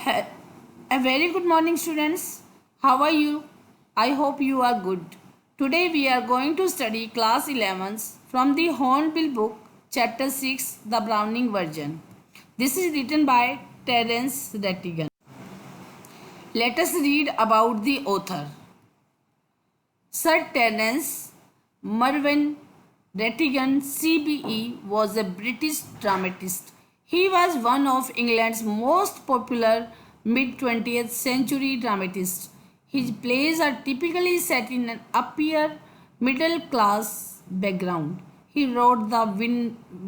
Ha- A very good morning, students. How are you? I hope you are good. Today we are going to study class 11 from the Hornbill book, chapter 6, the Browning version. This is written by Terence Rattigan. Let us read about the author. Sir Terence Mervyn Rattigan, CBE, was a British dramatist. He was one of England's most popular mid 20th century dramatists. His plays are typically set in an upper middle class background. He wrote The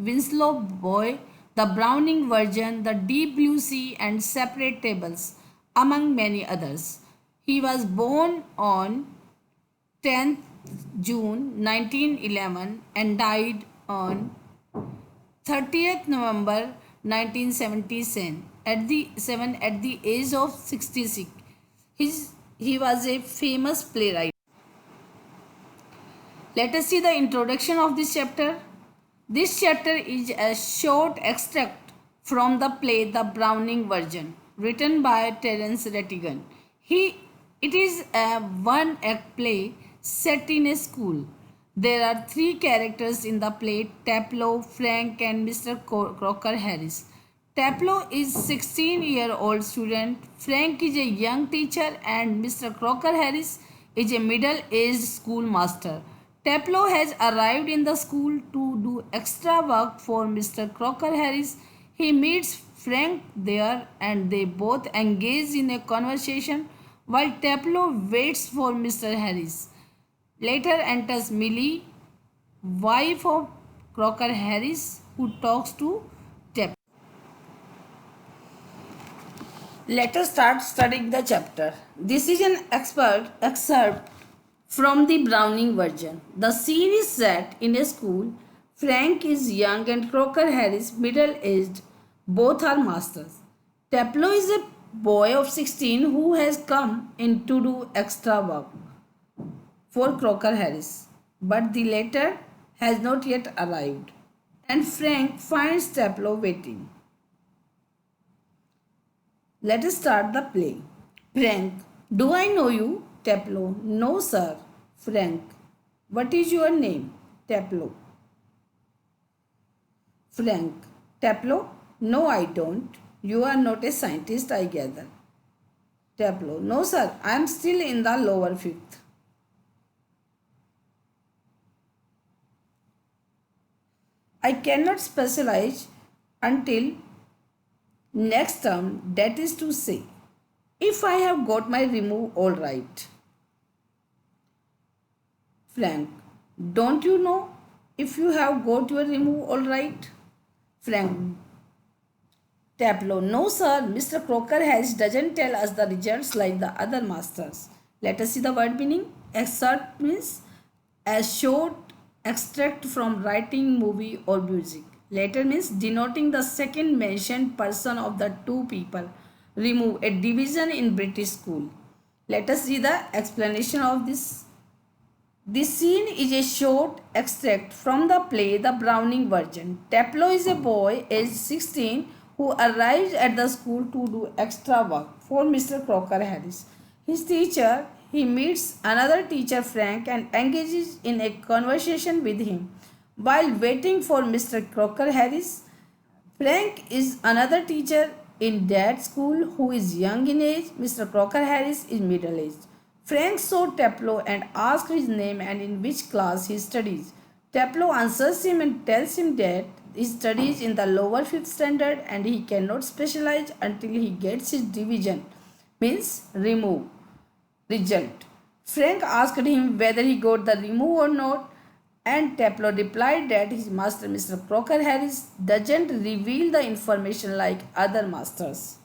Winslow Boy, the Browning version, The Deep Blue Sea, and Separate Tables, among many others. He was born on 10th June 1911 and died on 30th November 1977 at the age of 66. He was a famous playwright. Let us see the introduction of this chapter. This chapter is a short extract from the play The Browning Version, written by Terence Rattigan. It is a one-act play set in a school. There are three characters in the play: Taplow, Frank, and Mr. Crocker Harris. Taplow is 16-year-old student, Frank is a young teacher, and Mr. Crocker Harris is a middle-aged schoolmaster. Taplow has arrived in the school to do extra work for Mr. Crocker Harris. He meets Frank there and they both engage in a conversation while Taplow waits for Mr. Harris. Later enters Millie, wife of Crocker Harris, who talks to Taplow. Let us start studying the chapter. This is an excerpt from the Browning version. The scene is set in a school. Frank is young and Crocker Harris middle aged. Both are masters. Taplow is a boy of 16 who has come in to do extra work for Crocker Harris, but the latter has not yet arrived. And Frank finds Taplow waiting. Let us start the play. Frank, do I know you? Taplow, no sir. Frank, what is your name? Taplow. Frank, Taplow, no I don't. You are not a scientist, I gather. Taplow, no sir, I am still in the lower fifth. I cannot specialize until next term, that is to say, if I have got my remove all right. Frank, don't you know if you have got your remove all right? Frank, Taplow, no sir, Mr. Crocker Harris doesn't tell us the results like the other masters. Let us see the word meaning. Excerpt means a short extract from writing, movie or music. Later means denoting the second mentioned person of the two people. Remove, a division in British school. Let us see the explanation of this. This scene is a short extract from the play The Browning Version. Taplow is a boy aged 16 who arrives at the school to do extra work for Mr. Crocker Harris. His teacher, he meets another teacher, Frank, and engages in a conversation with him. While waiting for Mr. Crocker Harris, Frank is another teacher in that school who is young in age. Mr. Crocker Harris is middle aged. Frank saw Taplow and asked his name and in which class he studies. Taplow answers him and tells him that he studies in the lower fifth standard and he cannot specialize until he gets his division, means remove, result. Frank asked him whether he got the remove or not, and Taplow replied that his master, Mr. Crocker Harris, doesn't reveal the information like other masters.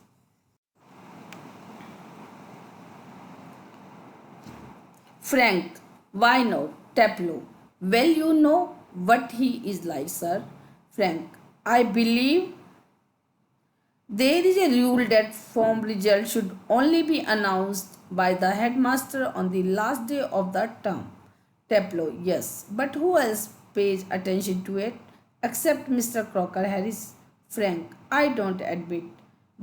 Frank, why not? Taplow, well, you know what he is like, sir. Frank, I believe there is a rule that form results should only be announced by the headmaster on the last day of the term. Taplow, yes, but who else pays attention to it except Mr. Crocker Harris? Frank, I don't admit.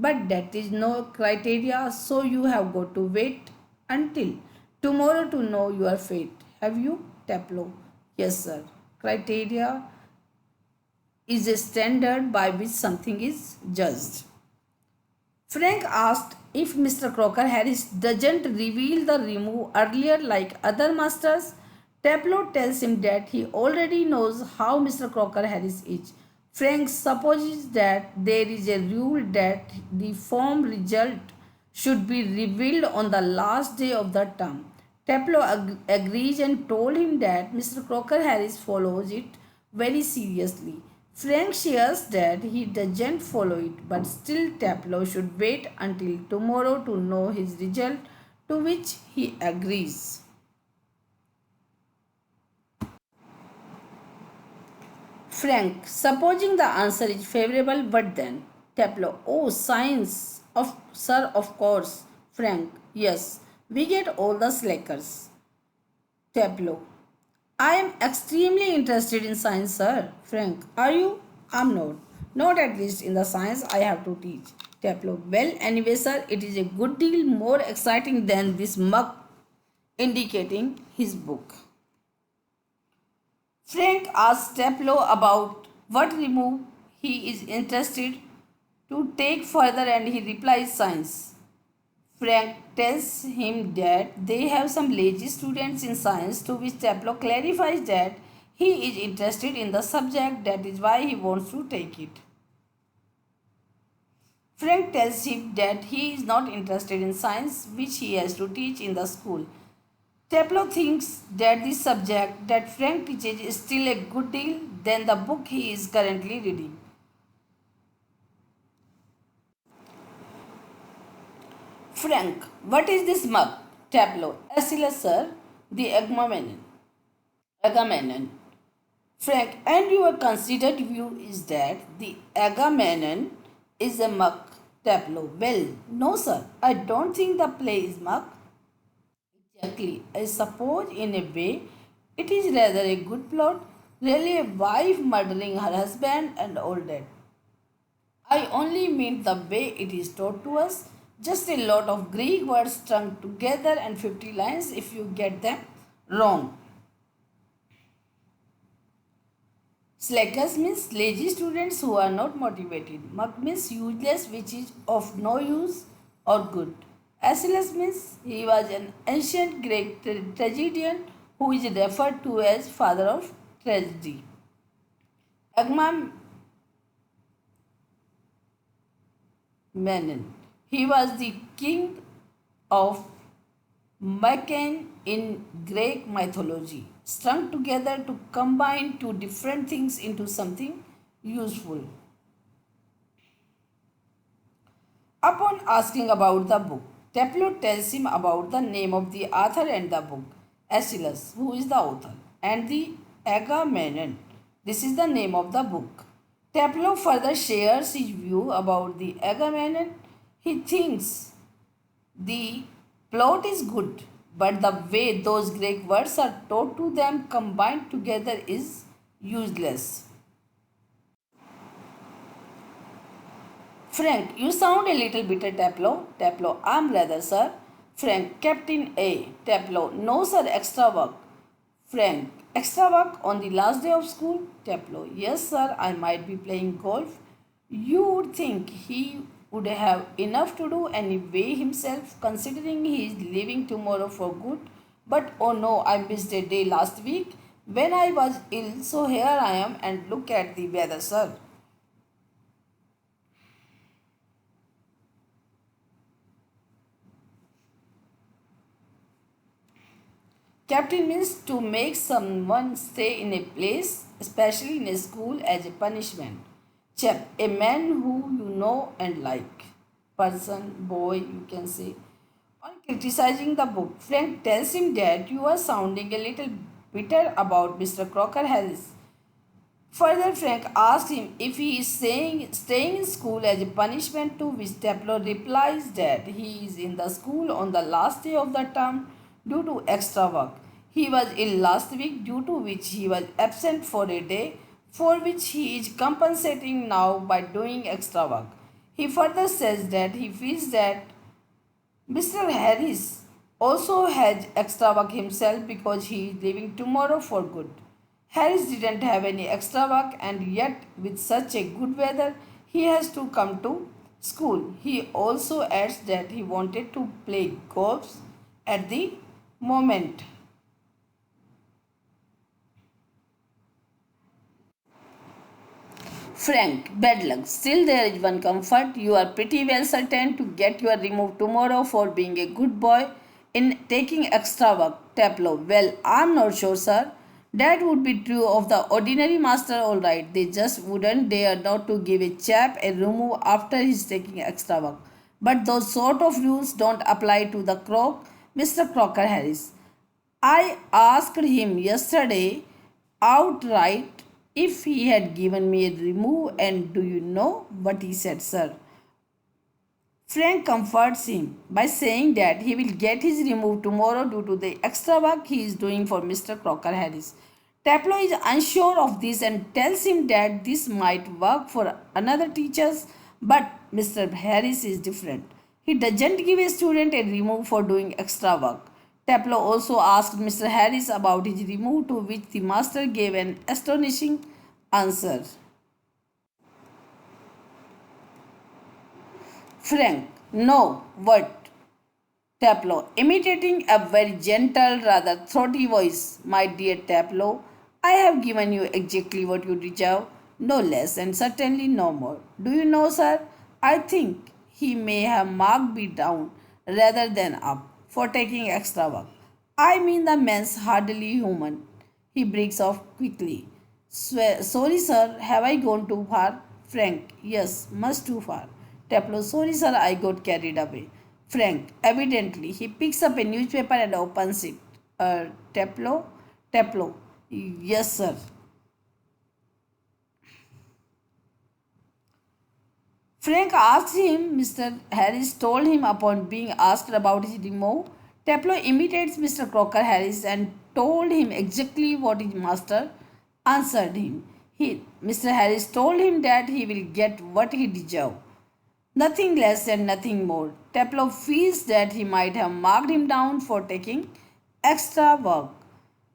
But that is no criteria, so you have got to wait until tomorrow to know your fate. Have you? Taplo. Yes, sir. Criteria is a standard by which something is judged. Frank asked if Mr. Crocker Harris doesn't reveal the remove earlier like other masters. Tableau tells him that he already knows how Mr. Crocker Harris is. Frank supposes that there is a rule that the form result should be revealed on the last day of the term. Tableau agrees and told him that Mr. Crocker Harris follows it very seriously. Frank shares that he doesn't follow it, but still Taplow should wait until tomorrow to know his result, to which he agrees. Frank, supposing the answer is favorable, but then Taplow, oh, science, of sir, of course. Frank, yes, we get all the slackers. Taplow, I am extremely interested in science, sir. Frank, are you? I'm not. Not at least in the science I have to teach. Taplow, well, anyway, sir, it is a good deal more exciting than this mug, indicating his book. Frank asks Taplow about what remove he is interested to take further, and he replies science. Frank tells him that they have some lazy students in science, to which Taplow clarifies that he is interested in the subject, that is why he wants to take it. Frank tells him that he is not interested in science, which he has to teach in the school. Taplow thinks that the subject that Frank teaches is still a good deal than the book he is currently reading. Frank, what is this mug? Tableau. Asila, sir, the Agamemnon. Frank, and your considered view is that the Agamemnon is a mug. Tableau. Well, no, sir, I don't think the play is mug. Exactly. I suppose in a way it is rather a good plot. Really, a wife murdering her husband and all that. I only mean the way it is taught to us. Just a lot of Greek words strung together and 50 lines if you get them wrong. Slackers means lazy students who are not motivated. Mug means useless, which is of no use or good. Aeschylus means he was an ancient Greek tragedian who is referred to as father of tragedy. Agamemnon. He was the king of Mycenae in Greek mythology, strung together to combine two different things into something useful. Upon asking about the book, Taplow tells him about the name of the author and the book, Aeschylus, who is the author, and the Agamemnon. This is the name of the book. Taplow further shares his view about the Agamemnon. He thinks the plot is good, but the way those Greek words are taught to them combined together is useless. Frank, you sound a little bitter, Taplow. Taplow, I'm rather, sir. Frank, Captain A. Taplow, no, sir, extra work. Frank, extra work on the last day of school? Taplow, yes, sir, I might be playing golf. You would think he would have enough to do anyway himself, considering he is leaving tomorrow for good. But oh no, I missed a day last week when I was ill, so here I am, and look at the weather, sir. Captain means to make someone stay in a place, especially in a school, as a punishment. Chap, a man who you know and like. Person, boy, you can say. On criticizing the book, Frank tells him that you are sounding a little bitter about Mr. Crocker Harris. Further, Frank asks him if he is staying in school as a punishment, to which Taplow replies that he is in the school on the last day of the term due to extra work. He was ill last week, due to which he was absent for a day, for which he is compensating now by doing extra work. He further says that he feels that Mr. Harris also has extra work himself because he is leaving tomorrow for good. Harris didn't have any extra work, and yet, with such a good weather, he has to come to school. He also adds that he wanted to play golf at the moment. Frank, bad luck. Still, there is one comfort. You are pretty well certain to get your removed tomorrow for being a good boy in taking extra work. Taplow. Well, I'm not sure, sir. That would be true of the ordinary master, all right. They just wouldn't dare not to give a chap a remove after he's taking extra work. But those sort of rules don't apply to the croc, Mr. Crocker Harris. I asked him yesterday outright if he had given me a remove, and do you know what he said, sir? Frank comforts him by saying that he will get his remove tomorrow due to the extra work he is doing for Mr. Crocker Harris. Taplow is unsure of this and tells him that this might work for another teachers, but Mr. Harris is different. He doesn't give a student a remove for doing extra work. Taplow also asked Mr. Harris about his remove, to which the master gave an astonishing answer. Frank, no, what? Taplow, imitating a very gentle, rather throaty voice. My dear Taplow, I have given you exactly what you deserve, no less and certainly no more. Do you know, sir? I think he may have marked me down rather than up for taking extra work. I mean, the man's hardly human. He breaks off quickly. Sorry, sir, have I gone too far? Frank, yes, much too far. Taplow, sorry, sir, I got carried away. Frank, evidently, he picks up a newspaper and opens it. Taplow? Taplow, yes, sir. Frank asked him, Mr. Harris told him upon being asked about his demo. Taplow imitates Mr. Crocker Harris and told him exactly what his master answered him. Mr. Harris told him that he will get what he deserves. Nothing less and nothing more. Taplow feels that he might have marked him down for taking extra work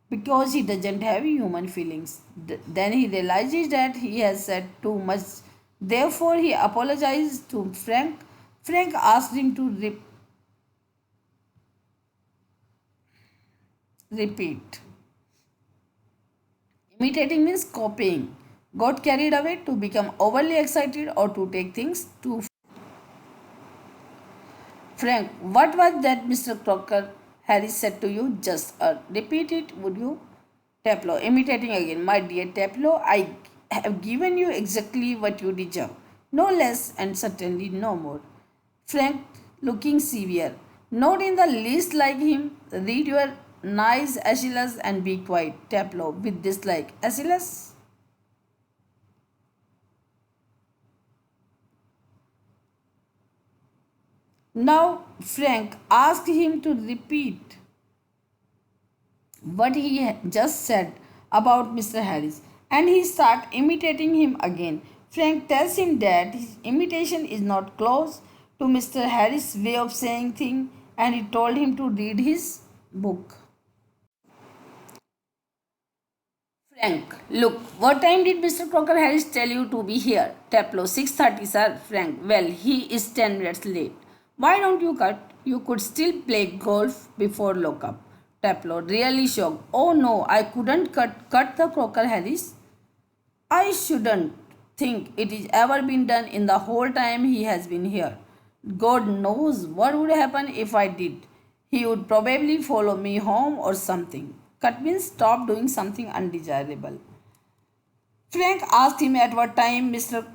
because he doesn't have human feelings. Then he realizes that he has said too much. Therefore, he apologized to Frank. Frank asked him to repeat. Imitating means copying. Got carried away, to become overly excited or to take things too. Frank, what was that Mr. Crocker Harris said to you? Just repeat it, would you? Taplow, imitating again. My dear Taplow, I have given you exactly what you deserve. No less and certainly no more. Frank, looking severe. Not in the least like him. Read your nice Achilles and be quiet. Taplow, with dislike. Achilles? Now Frank asked him to repeat what he just said about Mr. Harris, and he started imitating him again. Frank tells him that his imitation is not close to Mr. Harris' way of saying things, and he told him to read his book. Frank, look, what time did Mr. Crocker Harris tell you to be here? Taplow, 6:30, sir. Frank, well, he is 10 minutes late. Why don't you cut? You could still play golf before lockup. Taplow, really shocked. Oh no, I couldn't cut the Crocker Harris. I shouldn't think it is ever been done in the whole time he has been here. God knows what would happen if I did. He would probably follow me home or something. Cut means stop doing something undesirable. Frank asked him at what time Mr.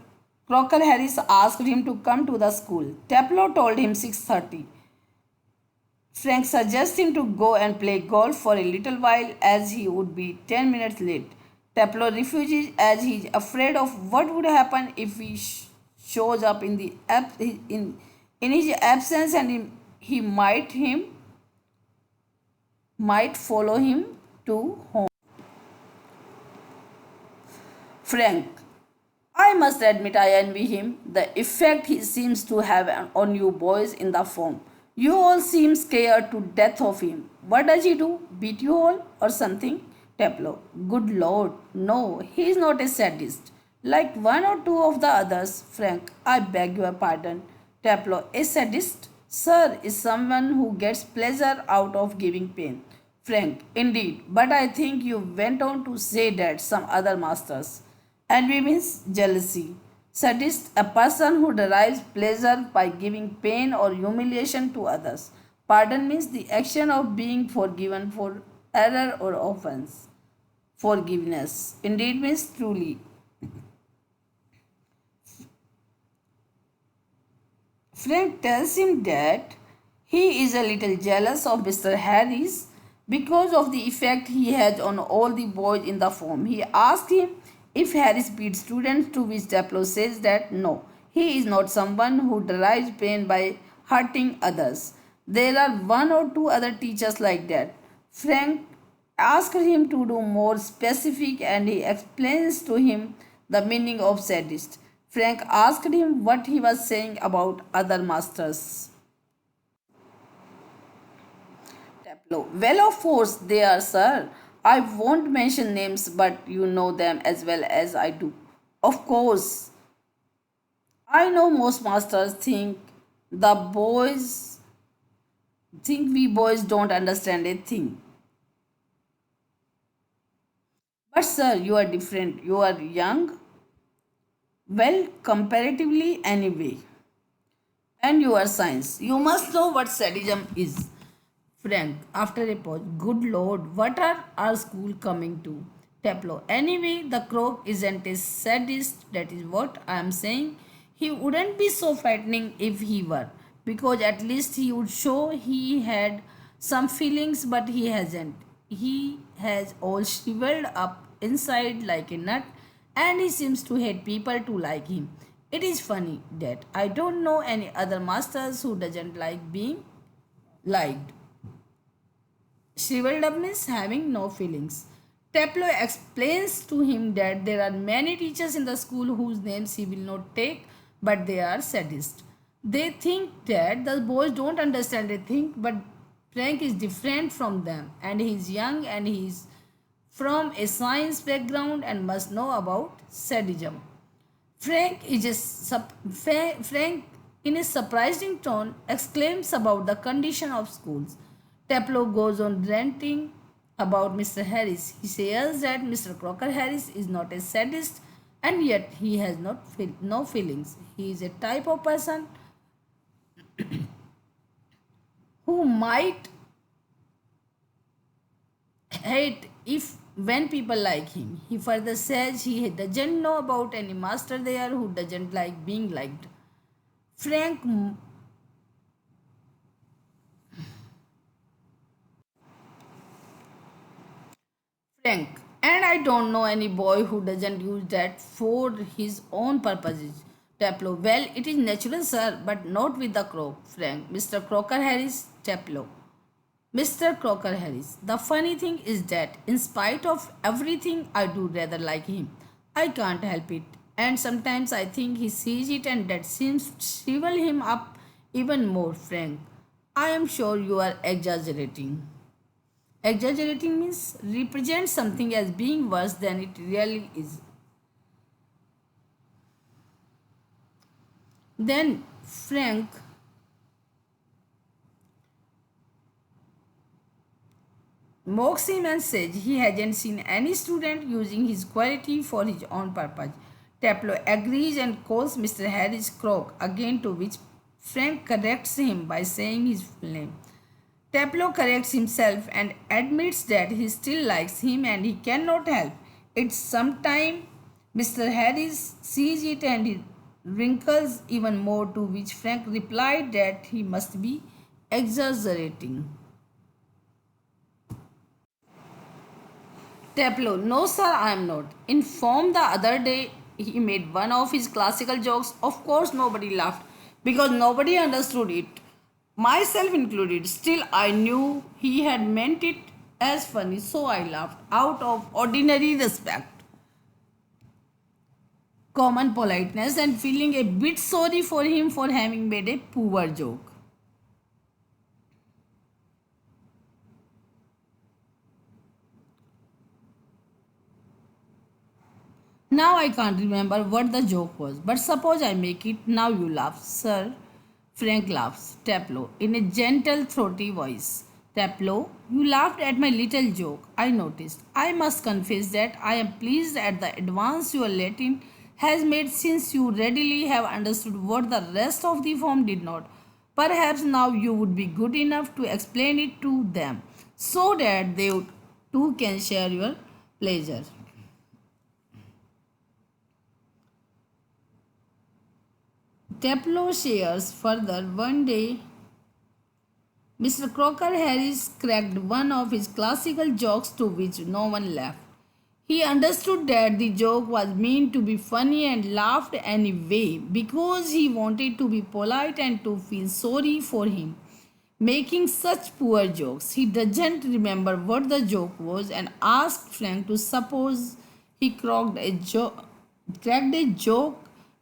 Crocker Harris asked him to come to the school. Taplow told him 6:30. Frank suggested him to go and play golf for a little while as he would be 10 minutes late. Taplow refuses as he is afraid of what would happen if he shows up in his absence, and he might follow him to home. Frank, I must admit I envy him. The effect he seems to have on you boys in the form. You all seem scared to death of him. What does he do? Beat you all or something? Taplo. Good lord. No, he is not a sadist. Like one or two of the others. Frank, I beg your pardon. Taplo. A sadist? Sir, is someone who gets pleasure out of giving pain. Frank, indeed, but I think you went on to say that some other masters. Envy means jealousy. Sadist, a person who derives pleasure by giving pain or humiliation to others. Pardon means the action of being forgiven for error or offense. Forgiveness. Indeed means truly. Frank tells him that he is a little jealous of Mr. Harris because of the effect he has on all the boys in the form. He asks him if Harris beats students, to which Daplo says that no, he is not someone who derives pain by hurting others. There are one or two other teachers like that. Frank asked him to do more specific and he explains to him the meaning of sadist. Frank asked him what he was saying about other masters. Taplow. Well, of course they are, sir. I won't mention names, but you know them as well as I do. Of course, I know most masters the boys think we boys don't understand a thing. But sir, you are different. You are young. Well, comparatively anyway. And you are science. You must know what sadism is. Frank, after a pause, good lord, what are our school coming to? Taplo, anyway, the croak isn't a sadist, that is what I am saying. He wouldn't be so frightening if he were, because at least he would show he had some feelings, but he hasn't. He has all shriveled up inside like a nut, and he seems to hate people to like him. It is funny that I don't know any other masters who doesn't like being liked. Shriveled up means having no feelings. Taplo explains to him that there are many teachers in the school whose names he will not take, but they are sadists. They think that the boys don't understand a thing, but Frank is different from them, and he is young and he is from a science background and must know about sadism. Frank, in a surprising tone, exclaims about the condition of schools. Taplow goes on ranting about Mr. Harris. He says that Mr. Crocker Harris is not a sadist and yet he has no feelings. He is a type of person who might hate if when people like him. He further says he doesn't know about any master there who doesn't like being liked. Frank Frank, and I don't know any boy who doesn't use that for his own purposes. Taplow, well, it is natural, sir, but not with the crow. Frank, Mr. Crocker Harris, Taplow. Mr. Crocker Harris. The funny thing is that, in spite of everything, I do rather like him. I can't help it. And sometimes I think he sees it and that seems to shrivel him up even more, Frank. I am sure you are exaggerating. Exaggerating means represent something as being worse than it really is. Then Frank mocks him and says he hasn't seen any student using his quality for his own purpose. Taplow agrees and calls Mr. Harris croak, again to which Frank corrects him by saying his full name. Taplow corrects himself and admits that he still likes him and he cannot help it. Sometime Mr. Harris sees it and he wrinkles even more, to which Frank replied that he must be exaggerating. Taplow, no sir, I am not. Informed the other day he made one of his classical jokes. Of course, nobody laughed because nobody understood it, myself included. Still, I knew he had meant it as funny, so I laughed out of ordinary respect. common politeness and feeling a bit sorry for him for having made a poor joke. Now I can't remember what the joke was, but suppose I make it. Now you laugh, sir. Frank laughs. Taplow, in a gentle, throaty voice. Taplow, you laughed at my little joke. I noticed. I must confess that I am pleased at the advance your Latin has made since you readily have understood what the rest of the form did not. Perhaps now you would be good enough to explain it to them so that they too can share your pleasure. Taplow shares further. One day, Mr. Crocker Harris cracked one of his classical jokes to which no one laughed. He understood that the joke was meant to be funny and laughed anyway because he wanted to be polite and to feel sorry for him. Making such poor jokes, he doesn't remember what the joke was and asked Frank to suppose he cracked a joke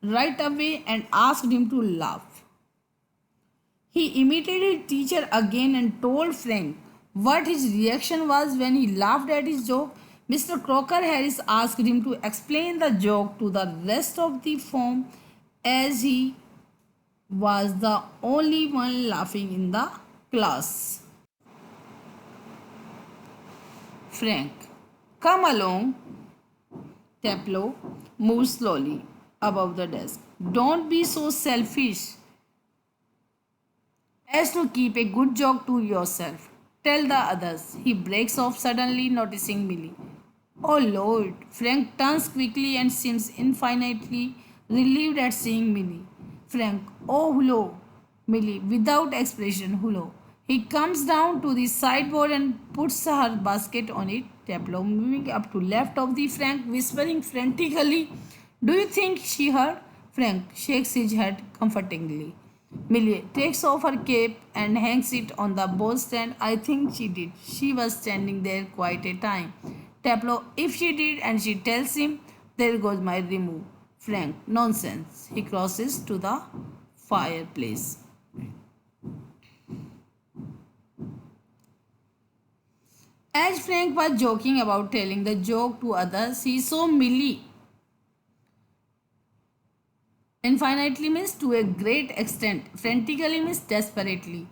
right away and asked him to laugh. He imitated teacher again and told Frank what his reaction was when he laughed at his joke. Mr. Crocker Harris asked him to explain the joke to the rest of the form as he was the only one laughing in the class. Frank, come along. Taplow moved slowly above the desk. Don't be so selfish as to keep a good joke to yourself. Tell the others. He breaks off suddenly, noticing Millie. Oh Lord! Frank turns quickly and seems infinitely relieved at seeing Millie. Frank, oh hullo! Millie, without expression, hullo. He comes down to the sideboard and puts her basket on it. Taplow moving up to left of the Frank, whispering frantically. Do you think she heard? Frank shakes his head comfortingly. Millie takes off her cape and hangs it on the bowl stand. I think she did. She was standing there quite a time. Taplow, if she did and she tells him, there goes my remove. Frank, nonsense. He crosses to the fireplace. As Frank was joking about telling the joke to others, he saw Millie. Infinitely means to a great extent. Frantically means desperately.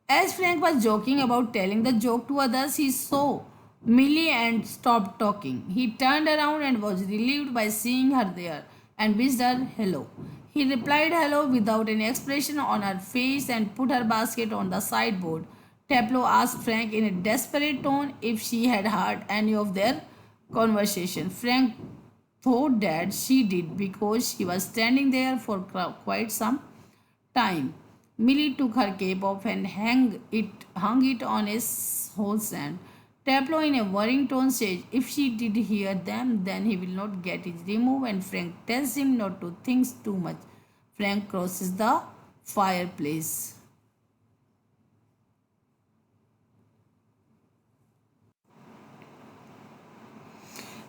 As Frank was joking about telling the joke to others, he saw Millie and stopped talking. He turned around and was relieved by seeing her there and wished her hello. He replied hello without any expression on her face and put her basket on the sideboard. Taplow asked Frank in a desperate tone if she had heard any of their conversation. Frank thought that she did because she was standing there for quite some time. Millie took her cape off and hung it on a whole stand. Taplow in a worrying tone says, if she did hear them, then he will not get his remove, and Frank tells him not to think too much. Frank crosses the fireplace.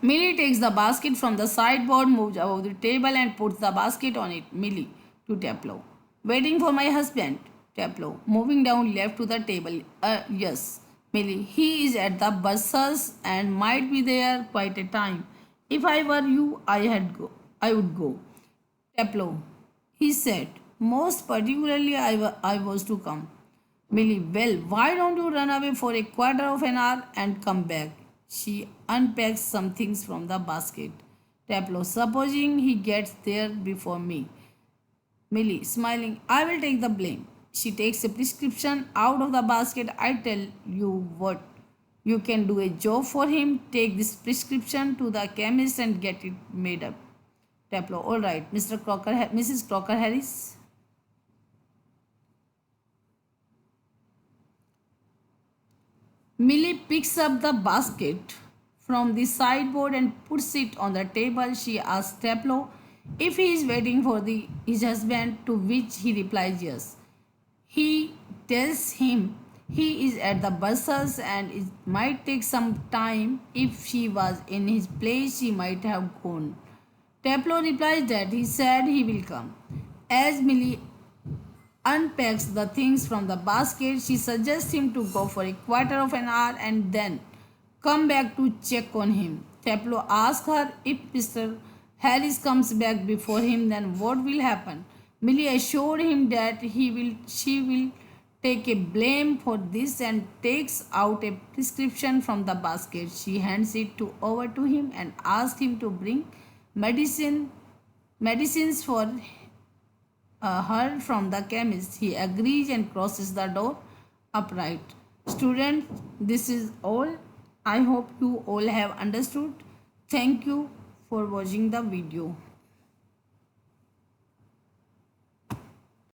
Millie takes the basket from the sideboard, moves above the table and puts the basket on it. Millie to Taplow. Waiting for my husband. Taplow. Moving down left to the table. Yes. Millie. He is at the bursars and might be there quite a time. If I were you, I would go. Taplow. He said. Most particularly I was to come. Millie. Well, why don't you run away for a quarter of an hour and come back? She unpacks some things from the basket. Taplow, supposing he gets there before me. Millie, smiling, I will take the blame. She takes a prescription out of the basket. I tell you what, you can do a job for him. Take this prescription to the chemist and get it made up. Taplow, all right, Mrs. Crocker Harris. Millie picks up the basket from the sideboard and puts it on the table. She asks Taplow if he is waiting for his husband, to which he replies yes. He tells him he is at the bursars and it might take some time. If she was in his place, she might have gone. Taplo replies that he said he will come. As Millie unpacks the things from the basket, she suggests him to go for a quarter of an hour and then come back to check on him. Taplo asks her if Mr. Harris comes back before him, then what will happen? Millie assured him that she will take a blame for this and takes out a prescription from the basket. She hands it over to him and asks him to bring medicines for her from the chemist. He agrees and crosses the door upright. Students, this is all. I hope you all have understood. Thank you for watching the video.